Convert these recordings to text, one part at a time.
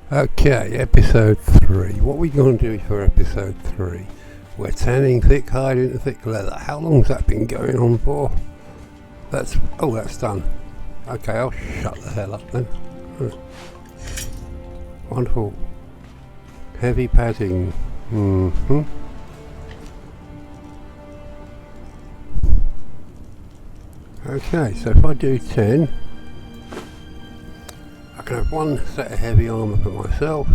Okay, episode 3. What are we going to do for episode 3? We're tanning thick hide into thick leather. How long's that been going on for? That's done. Okay, I'll shut the hell up then. Wonderful. Heavy padding. Okay, so if I do 10, I can have one set of heavy armour for myself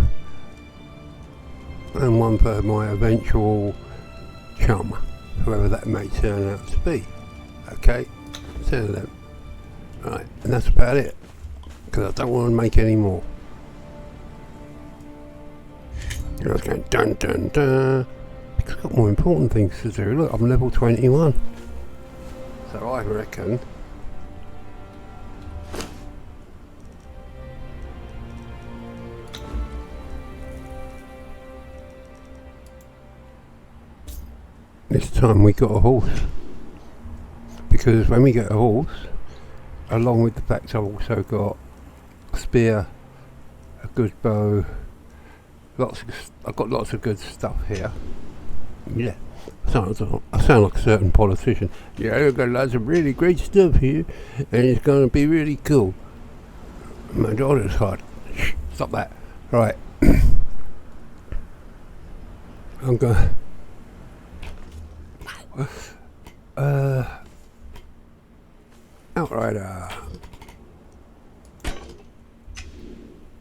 and one for my eventual chum, whoever that may turn out to be. Okay, 10 of them. Right, and that's about it, because I don't want to make any more. I was going dun dun dun, because I've got more important things to do. Look, I'm level 21. So I reckon this time we got a horse, because when we get a horse, along with the fact I've also got a spear, a good bow, I've got lots of good stuff here. Yeah, I sound like a certain politician. Yeah, I've got lots of really great stuff here, and it's going to be really cool. My daughter's hot. Shh, stop that. Right. I'm going Outrider.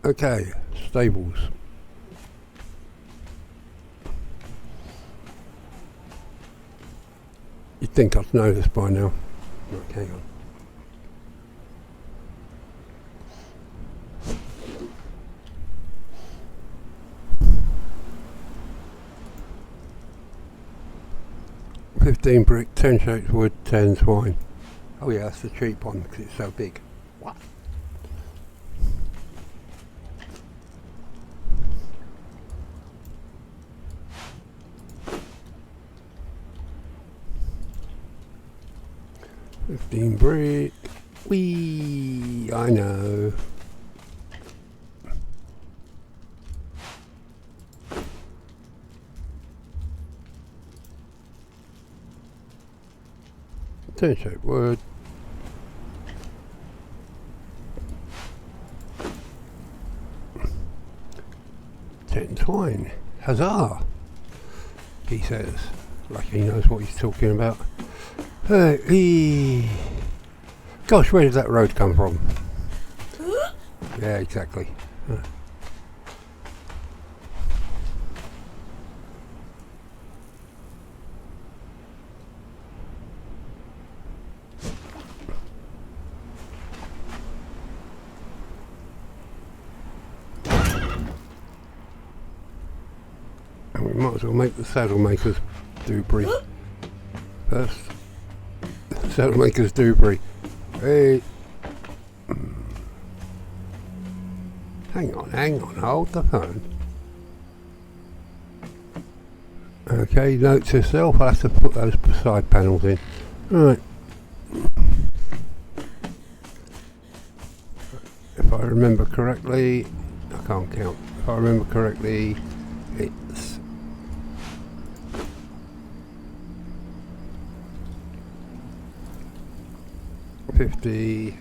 Okay, stables. You'd think I'd know this by now. Right, hang on. $15 brick, 10 shapes wood, 10 swine. Oh yeah, that's the cheap one because it's so big. What? $15 brick. Whee! I know. Ten shaped wood. 10 twine. Huzzah! He says, like he knows what he's talking about. Gosh, where did that road come from? Yeah, exactly. And we might as well make the saddle makers debris first. Saddle makers debris. Hey. Hang on, hold the phone. Okay, note to self, I have to put those side panels in. Right. If I remember correctly, I can't count. If I remember correctly, it's 50.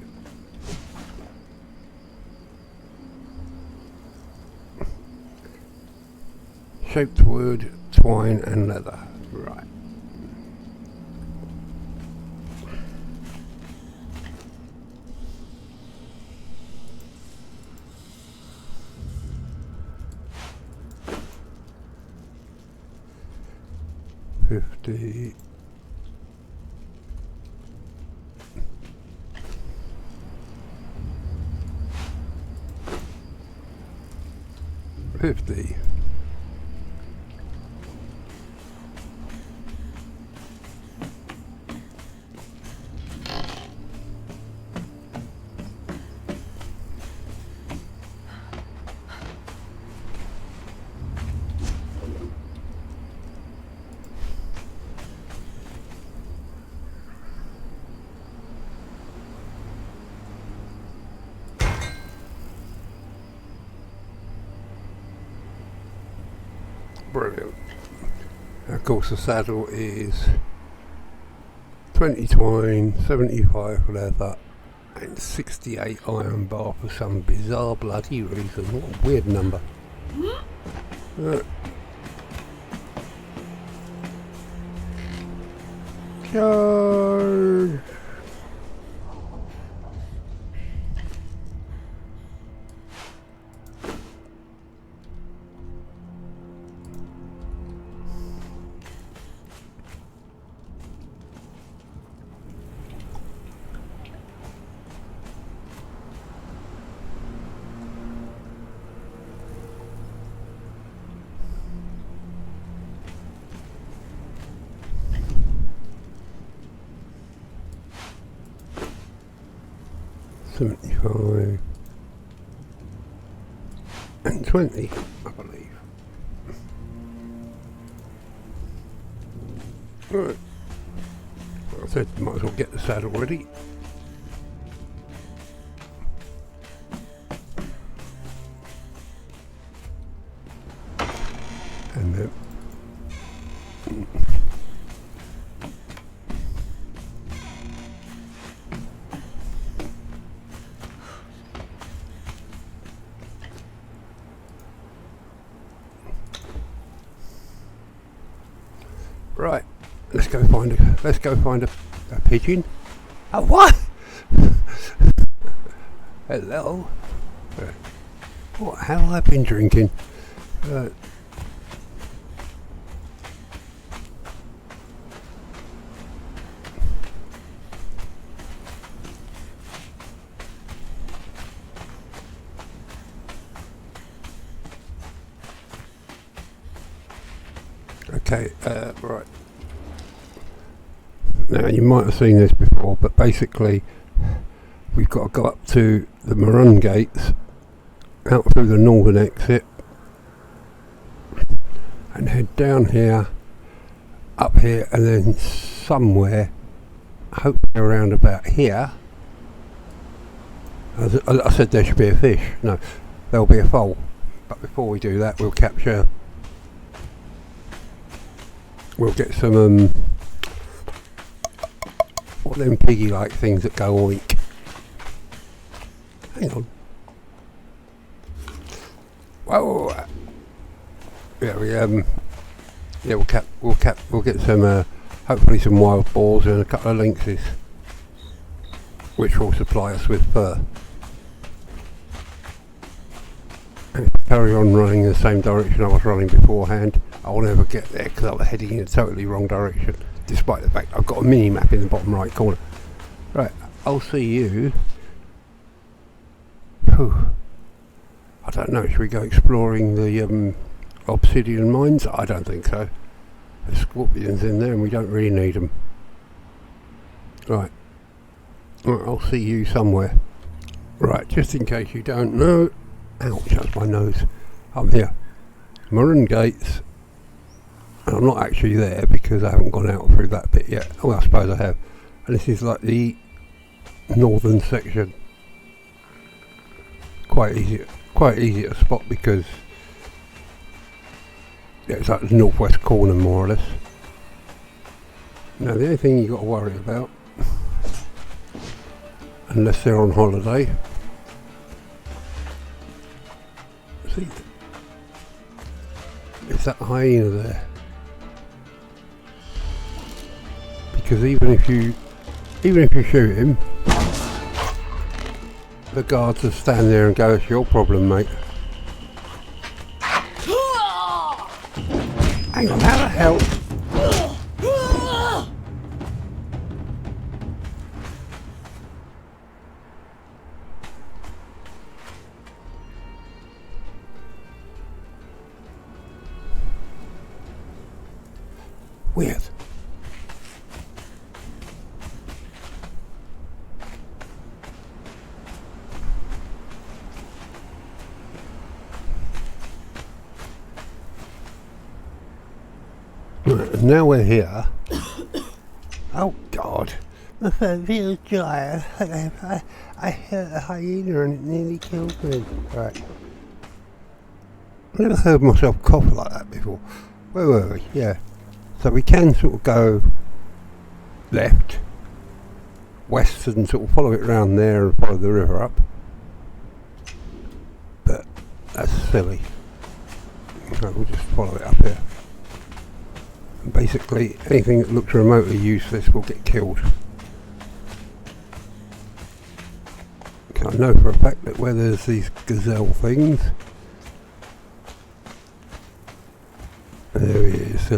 Shaped wood, twine and leather. Right. $50. 50. Brilliant. Of course the saddle is 20 twine, 75 leather and 68 iron bar for some bizarre bloody reason. What a weird number. Charge! $75 and 20, I believe. Right. I said might as well get the saddle ready. And then right, let's go find a pigeon. A what? Hello. What have I been drinking? Okay, right. Now you might have seen this before, but basically we've got to go up to the Maroon gates, out through the northern exit, and head down here, up here, and then somewhere, hopefully around about here. I said there should be a fish. No, there'll be a foal. But before we do that, we'll get some what them piggy-like things that go oink. Hang on. Whoa. Yeah, we'll get some hopefully some wild boars and a couple of lynxes, which will supply us with fur. And if I carry on running in the same direction I was running beforehand, I'll never get there because I was heading in a totally wrong direction, despite the fact I've got a mini map in the bottom right corner. Right, I'll see you. Whew. I don't know, should we go exploring the obsidian mines? I don't think so. There's scorpions in there and we don't really need them. Right, I'll see you somewhere. Right, just in case you don't know. Ouch, that's my nose. I'm here. Maroon gates. And I'm not actually there because I haven't gone out through that bit yet. Oh, I suppose I have. And this is like the northern section. Quite easy to spot because yeah, it's like the northwest corner more or less. Now the only thing you've got to worry about, unless they're on holiday, see, it's that hyena there. Because even if you shoot him, the guards will stand there and go, "It's your problem, mate." Hang on, how the hell? Weird. Right, now we're here. Oh God, my phone feels dry. I hit a hyena and it nearly killed me. Right. never heard myself cough like that before. Where were we? Yeah. So we can sort of go left, west, and sort of follow it around there and follow the river up. But that's silly. So we'll just follow it up here. And basically, anything that looks remotely useless will get killed. I know for a fact that where there's these gazelle things, there he is.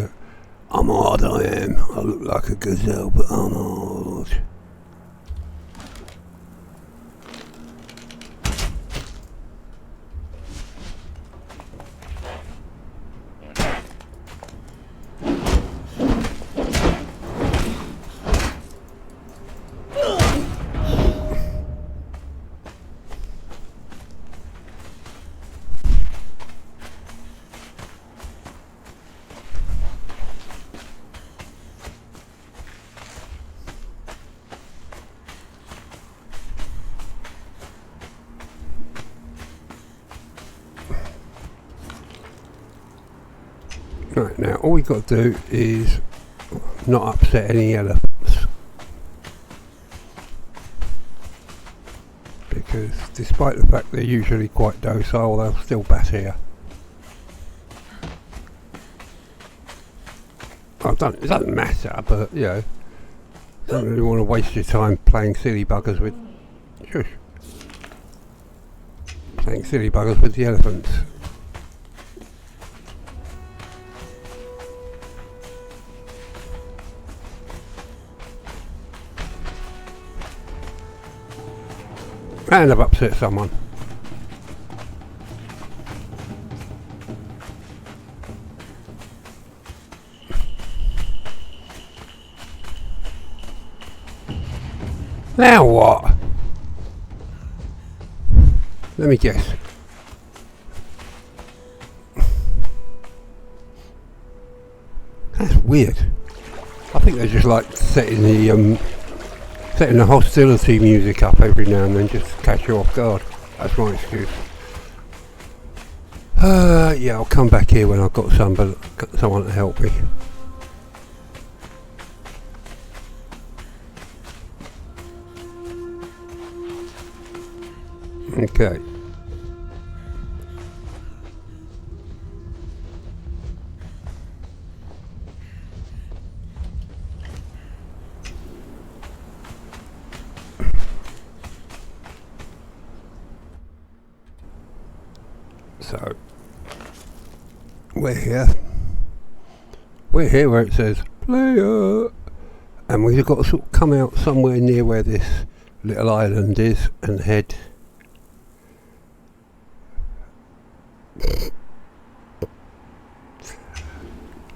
I'm hard, I am. I look like a gazelle, but I'm hard. Right, now all we've got to do is not upset any elephants, because despite the fact they're usually quite docile, they'll still bat here. It doesn't matter, but you know, don't really want to waste your time playing silly buggers with the elephants. And I've upset someone. Now what? Let me guess. That's weird. I think they just like setting the hostility music up every now and then just to catch you off guard. That's my excuse. Yeah, I'll come back here when I've got someone to help me. Okay. So we're here where it says player, and we've got to sort of come out somewhere near where this little island is and head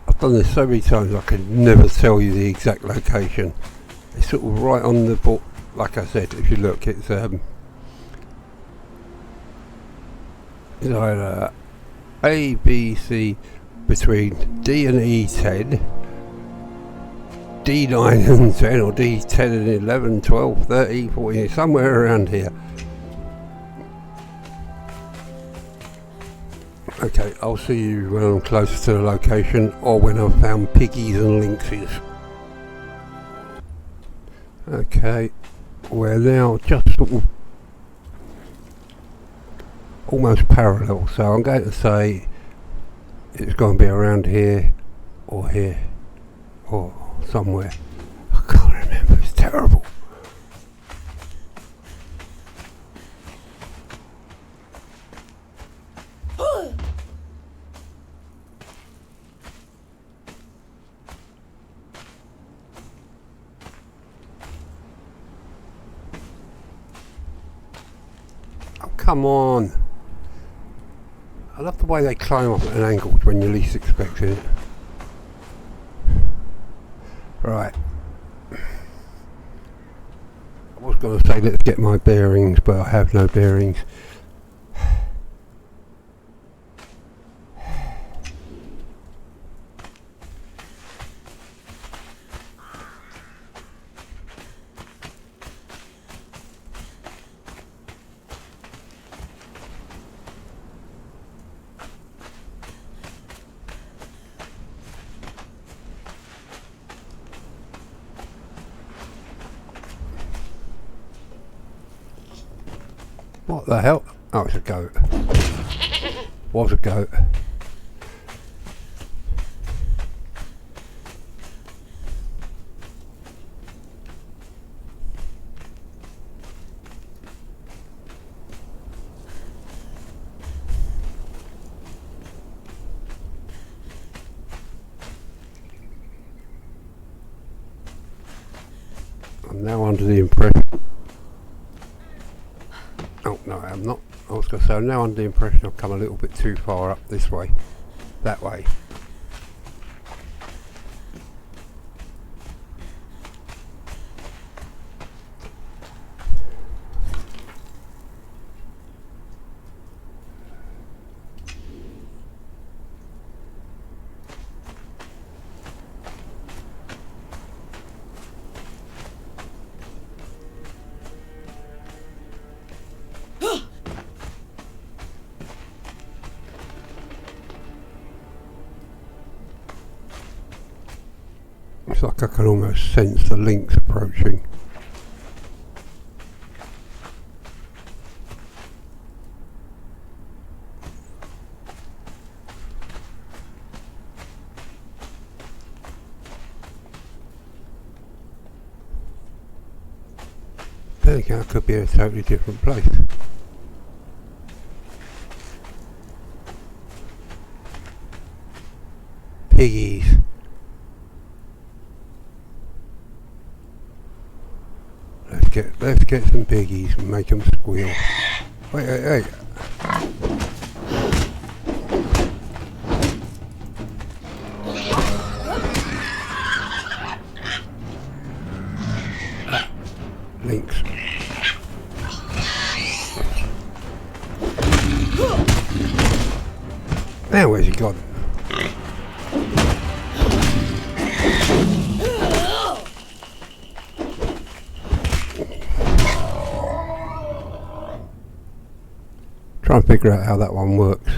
I've done this so many times I can never tell you the exact location. It's sort of right on the book. Like I said, if you look, it's either A, B, C, between D and E10, D9 and 10, or D10 and 11, 12, 13, 14, somewhere around here. Okay, I'll see you when I'm close to the location, or when I've found piggies and lynxes. Okay, we're now just sort of almost parallel, so I'm going to say it's going to be around here or somewhere. I can't remember, it's terrible. Oh, come on. I love the way they climb up at an angle when you least expect it. Right. I was going to say let's get my bearings, but I have no bearings. What the hell? Oh, it's a goat. Was a goat. I'm now under the impression. Oh no, I'm not. I was going to say I'm now under the impression I've come a little bit too far up this way, that way. It's like I can almost sense the lynx approaching. Then again, it could be a totally different place. Piggies. Let's get some piggies and make them squeal. Wait. Lynx. Now where's he gone? Try and figure out how that one works.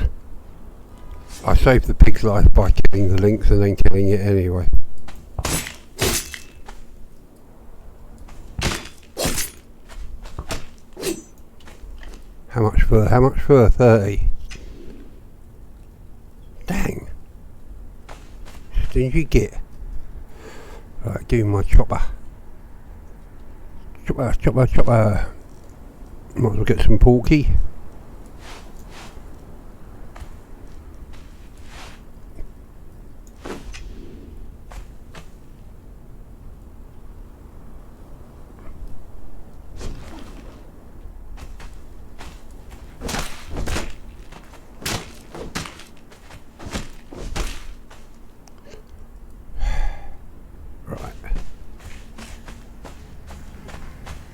I saved the pig's life by killing the lynx and then killing it anyway. How much for 30? Dang. Stingy git. Right, give me my chopper. Chopper. Might as well get some porky.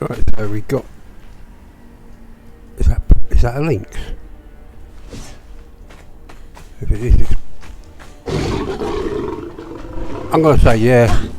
Right, so we got. Is that a lynx? If it is, I'm gonna say yeah.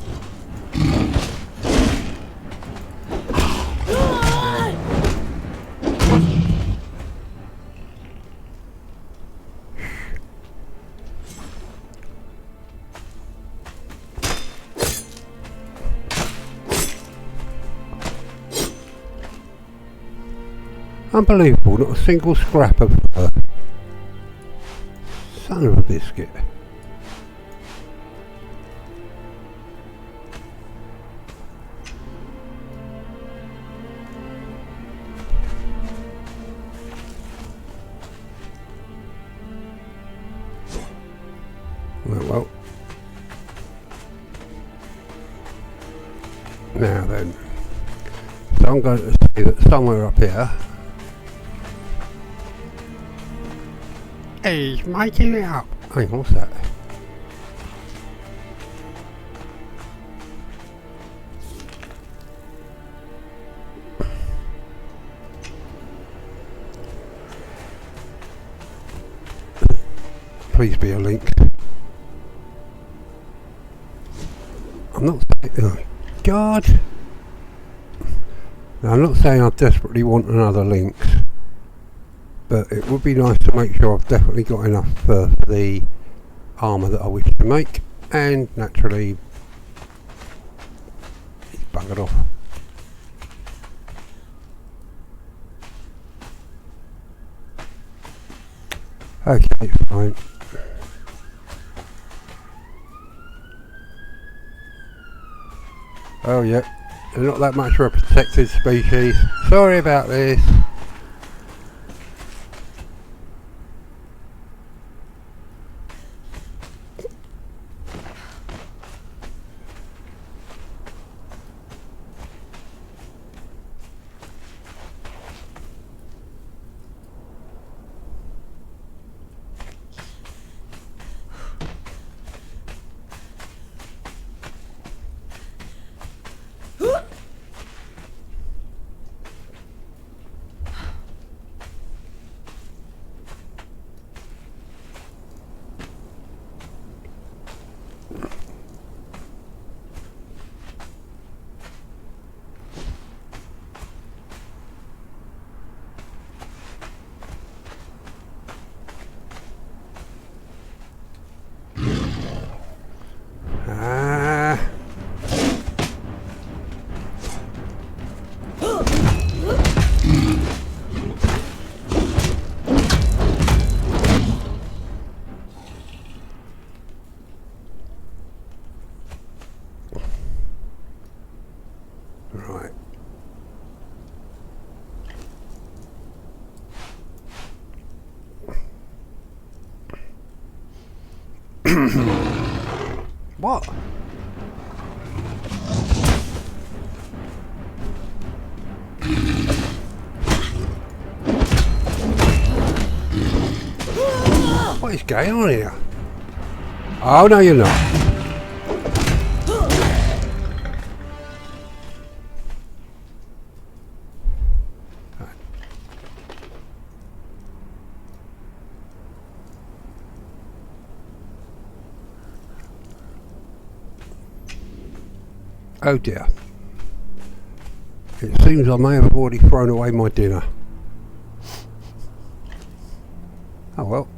Unbelievable, not a single scrap of fur. Son of a biscuit. Well. Now then. So I'm going to say that somewhere up here he's making it up. Hang on, what's that? Please be a lynx. I'm not saying, oh God. Now, I'm not saying I desperately want another lynx, but it would be nice to make sure I've definitely got enough for the armour that I wish to make, and naturally he's buggered off. Okay, fine. Oh yeah, they're not that much for a protected species. Sorry about this. Right. What? What is going on here? Oh no, you're not. Oh dear. It seems I may have already thrown away my dinner. Oh well.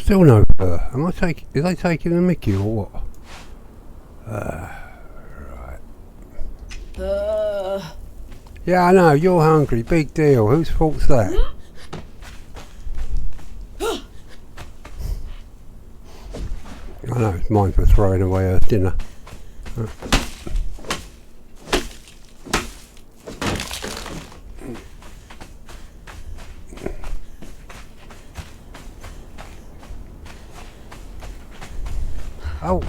Still no fur. Is they taking the mickey or what? Right. Yeah, I know, you're hungry, big deal. Whose fault's that? I know, it's mine for throwing away her dinner. Oh.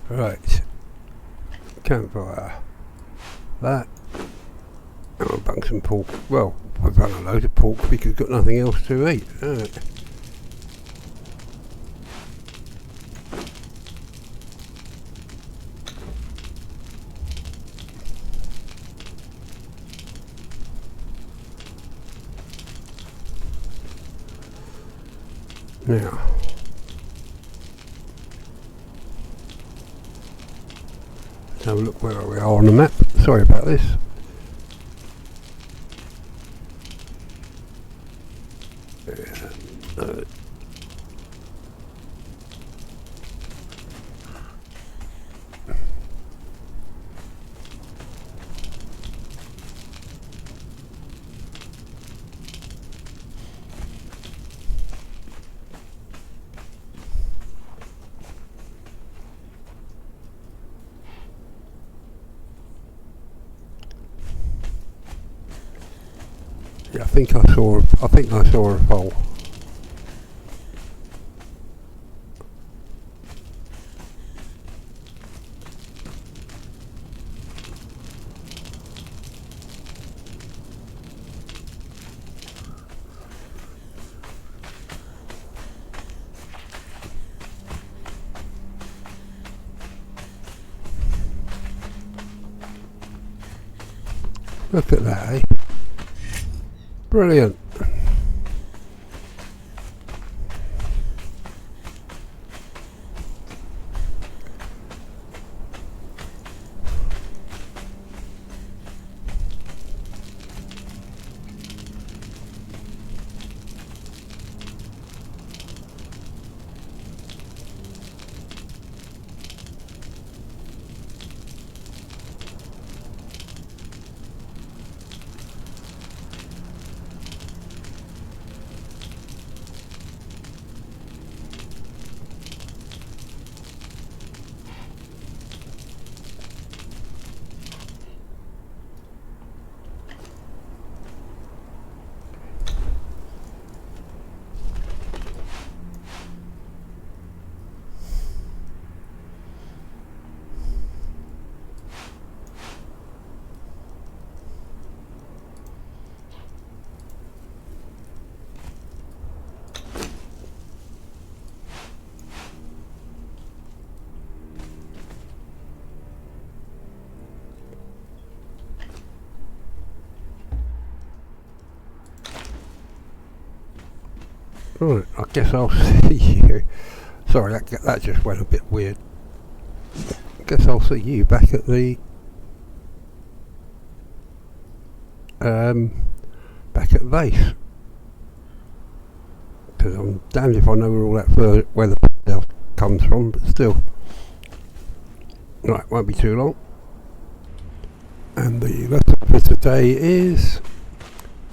Right. Campfire. That. And we'll bung some pork. Well, we've done a load of pork because we've got nothing else to eat. Right. Now, let's have a look where we are on the map. Sorry about this. Yeah, I think I saw a foal. Look at that, eh? Brilliant. Right, I guess I'll see you. Sorry, that just went a bit weird. I guess I'll see you back at the base. Because I'm damned if I know where all that where the stuff comes from, but still. Right, won't be too long. And the lesson for today is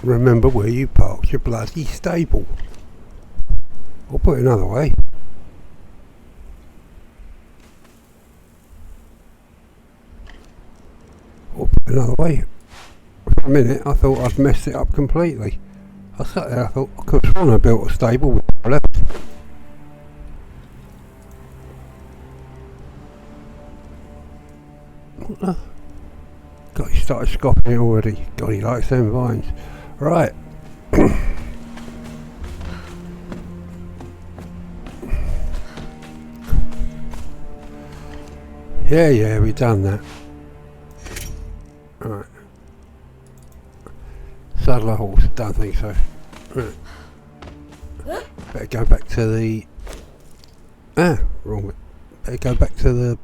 remember where you parked your bloody stable. Or put it another way. For a minute I thought I'd messed it up completely. I sat there, I thought I could have sworn I built a stable with I left. What the? God, he started scoffing it already. God, he likes them vines. Right. Yeah, we've done that. Right. Saddle a horse, don't think so. Right. Better go back to the... wrong bit. Better go back to the...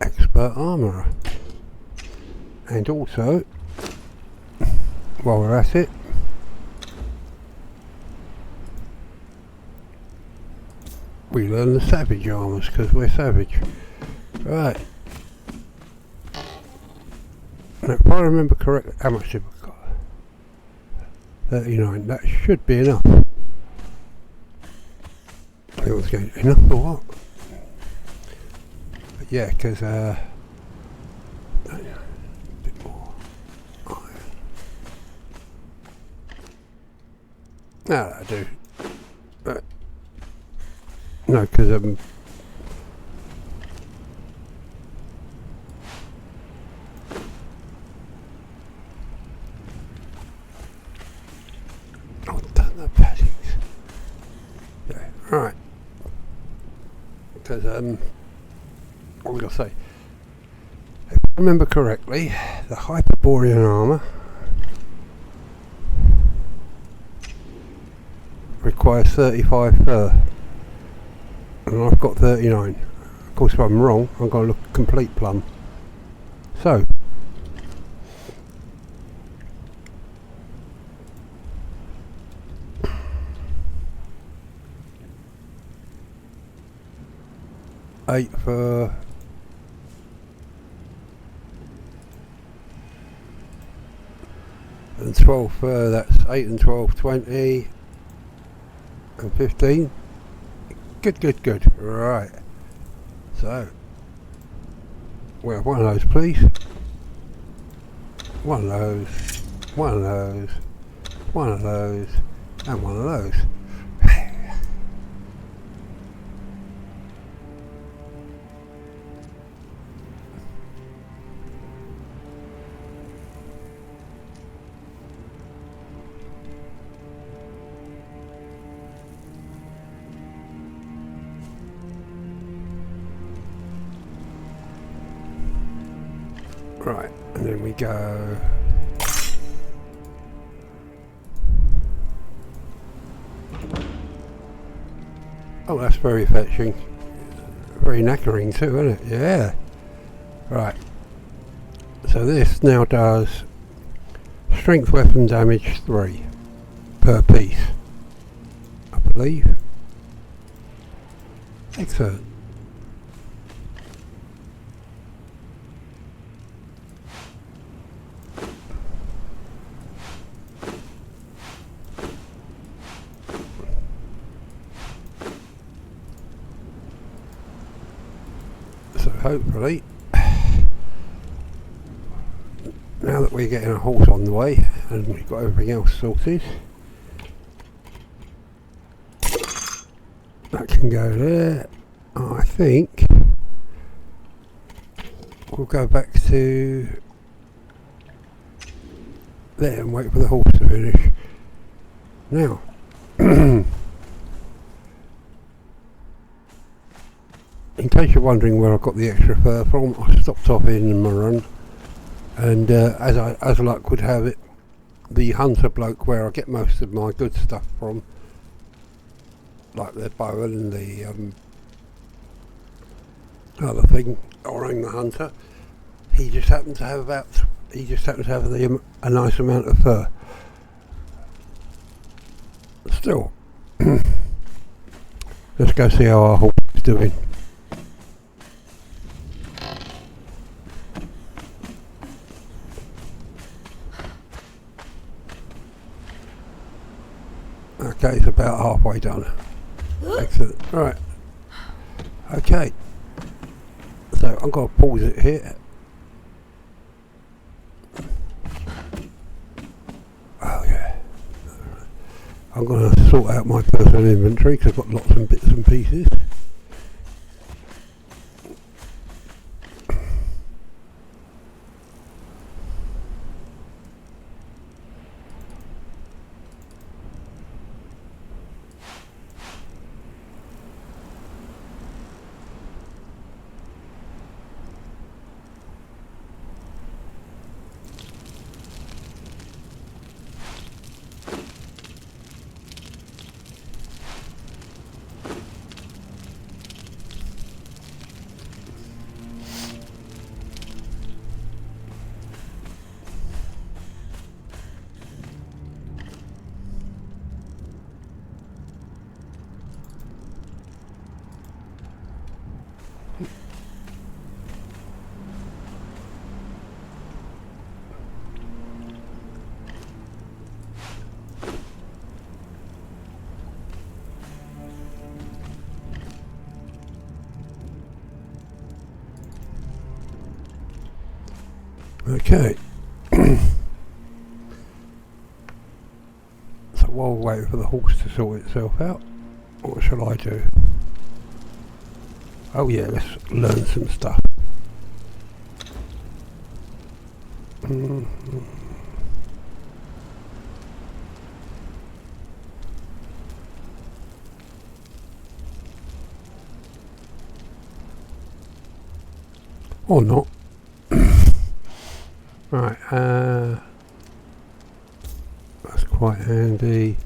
Expert armourer. And also, while we're at it, we learn the savage armours because we're savage. Right. Now, if I remember correctly, how much have we got? 39. That should be enough. It was going enough for what? But yeah, because a bit more iron. No, I do. No, because I've done the paddings. Yeah, right. Because what was I going to say? If I remember correctly, the Hyperborean armour requires 35 fur. And I've got 39. Of course, if I'm wrong, I'm going to look complete plum. So, eight fur, and 12 fur. That's 8 and 12, 20, and 15. Good. Right. So, well, one of those, please. One of those, one of those, one of those, and one of those. Right, and then we go. Oh, that's very fetching. Very knackering too, isn't it? Yeah. Right. So this now does strength weapon damage 3 per piece, I believe. Excellent. So hopefully, now that we're getting a horse on the way and we've got everything else sorted, that can go there. I think we'll go back to there and wait for the horse to finish. Now, in case you're wondering where I got the extra fur from, I stopped off in my run, and as luck would have it, the hunter bloke where I get most of my good stuff from, like the bow and the other thing, Orang the hunter, he just happened to have a nice amount of fur. Still, let's go see how our horse is doing. Okay, it's about halfway done. Excellent. Right. Okay. So I'm going to pause it here. Oh yeah. I'm going to sort out my personal inventory because I've got lots of bits and pieces. Okay. So while we're waiting for the horse to sort itself out, what shall I do? Oh yeah, let's learn some stuff. Or not. Right, that's quite handy.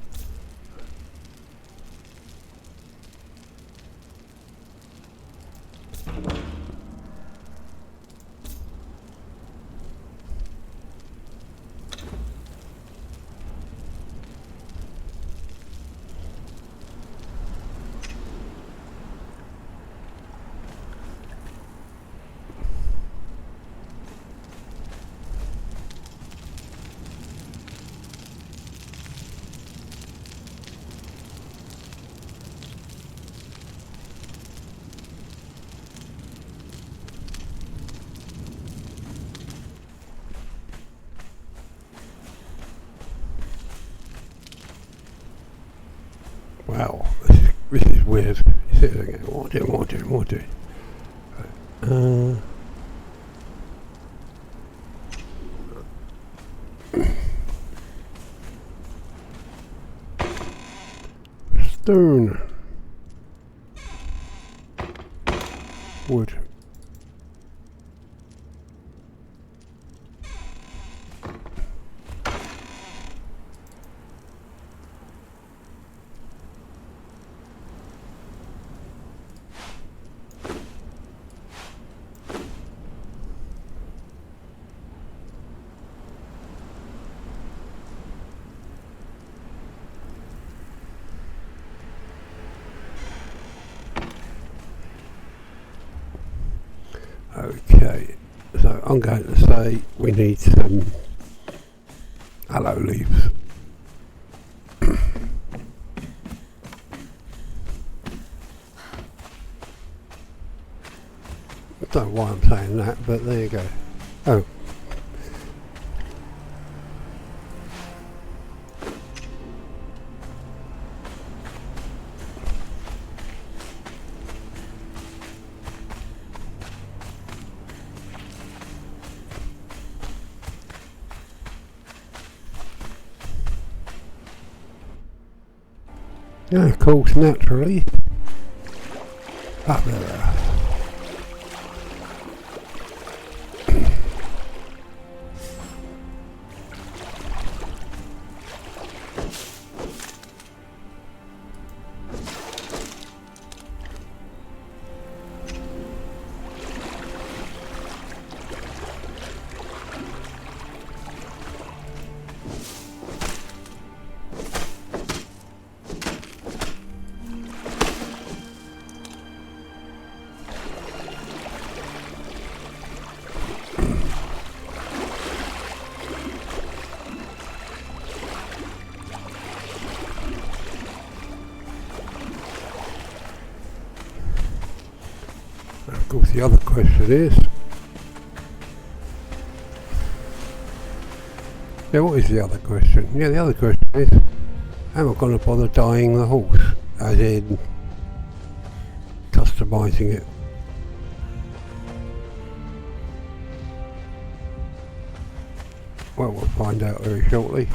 Wow, this is weird. You sit there again, what am I doing? Stone. Wood. Okay, so I'm going to say we need some aloe leaves. I don't know why I'm saying that, but there you go. Oh. Yeah, of course, naturally. Up there. Of course, the other question is, what is the other question? Yeah, the other question is, am I going to bother dyeing the horse? As in, customising it. Well, we'll find out very shortly.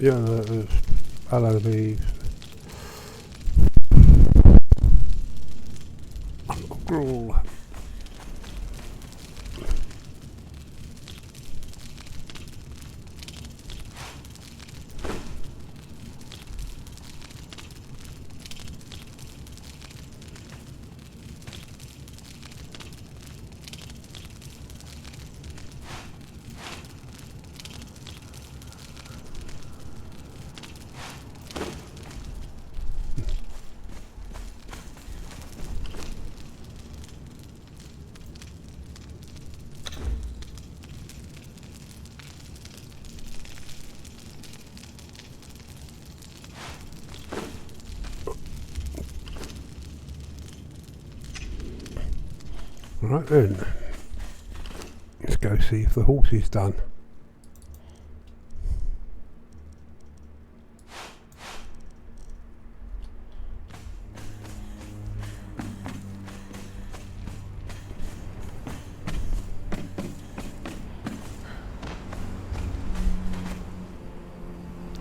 Yeah, there's aloe leaves. Gruel. Right then, let's go see if the horse is done.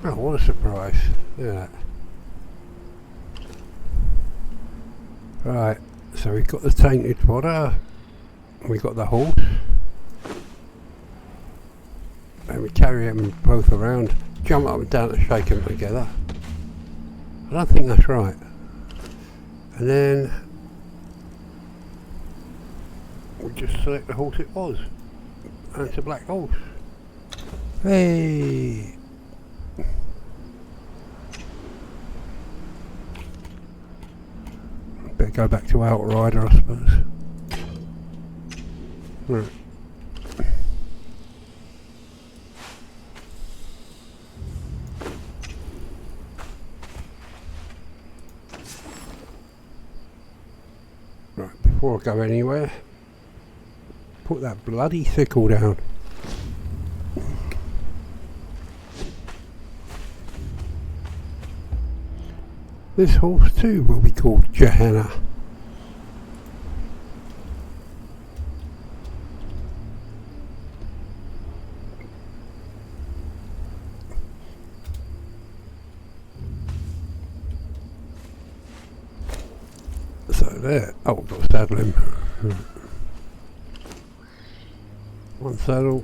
Oh, what a surprise. Look at that. Right, so we've got the tainted fodder, we've got the horse, and we carry them both around, jump up and down and shake them together. I don't think that's right. And then we just select the horse it was, and it's a black horse. Hey! Better go back to Outrider, I suppose. Right. Right, before I go anywhere, put that bloody sickle down. This horse too will be called Johanna. So there. Oh, we've got to saddle him. One saddle.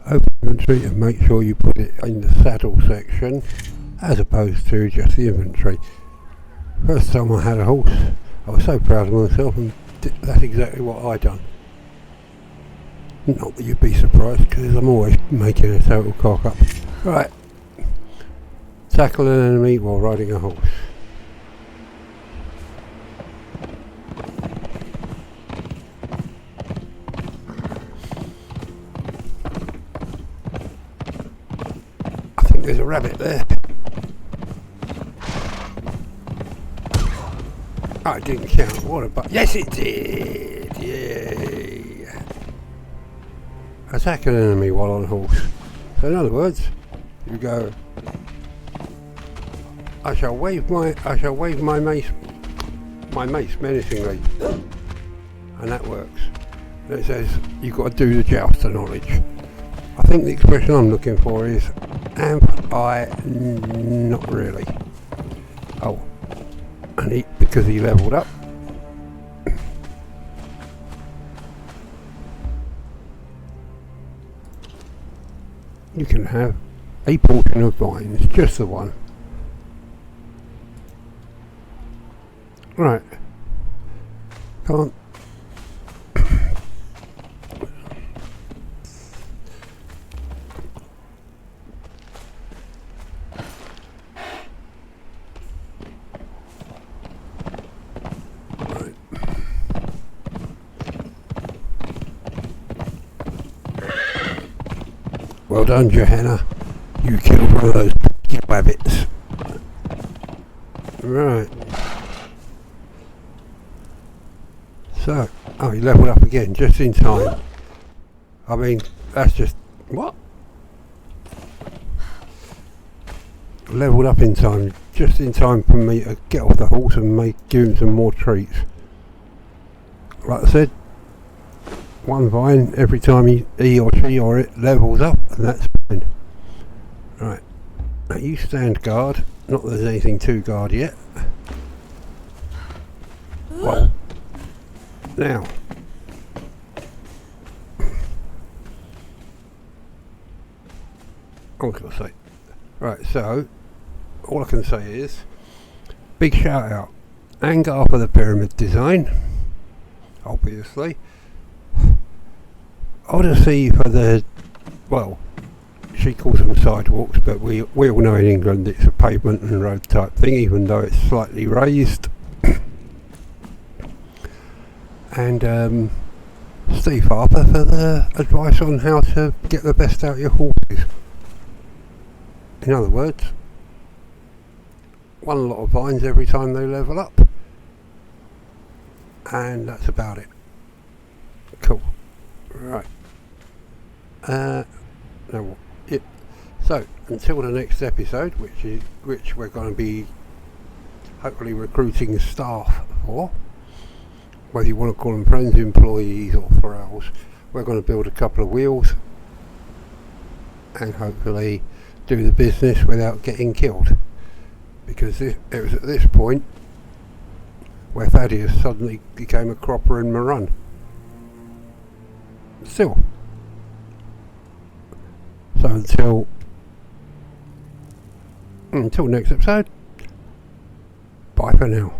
Open inventory and make sure you put it in the saddle section as opposed to just the inventory. First time I had a horse, I was so proud of myself, and that's exactly what I done. Not that you'd be surprised, because I'm always making a total cock up. Right, tackle an enemy while riding a horse. I think there's a rabbit there. Oh, it didn't count. What a yes, it did. Yay! Attack an enemy while on horse. So in other words, you go. I shall wave my mace menacingly, and that works. And it says you've got to do the joust of knowledge. I think the expression I'm looking for is, am I? Not really. Oh, and because he leveled up. You can have a portion of vines, just the one. Right. Can't. Right. Well done, Johanna. You killed one of those rabbits. Right. So, oh, he leveled up again, just in time. I mean, that's just... What? Leveled up in time, just in time for me to get off the horse and give him some more treats. Like I said, one vine every time he or she or it levels up, and that's fine. Right, now you stand guard. Not that there's anything to guard yet. Well, now what can I say? Right, so all I can say is big shout out Angar for the pyramid design, obviously. Odyssey for the, well, she calls them sidewalks, but we all know in England it's a pavement and road type thing, even though it's slightly raised. And Steve Harper for the advice on how to get the best out of your horses. In other words, one lot of vines every time they level up, and that's about it. Cool. Right. Now, so until the next episode, which we're going to be hopefully recruiting staff for, whether you want to call them friends, employees or thralls, we're going to build a couple of wheels and hopefully do the business without getting killed, because it was at this point where Thaddeus suddenly became a cropper in my run. Still, so until next episode, bye for now.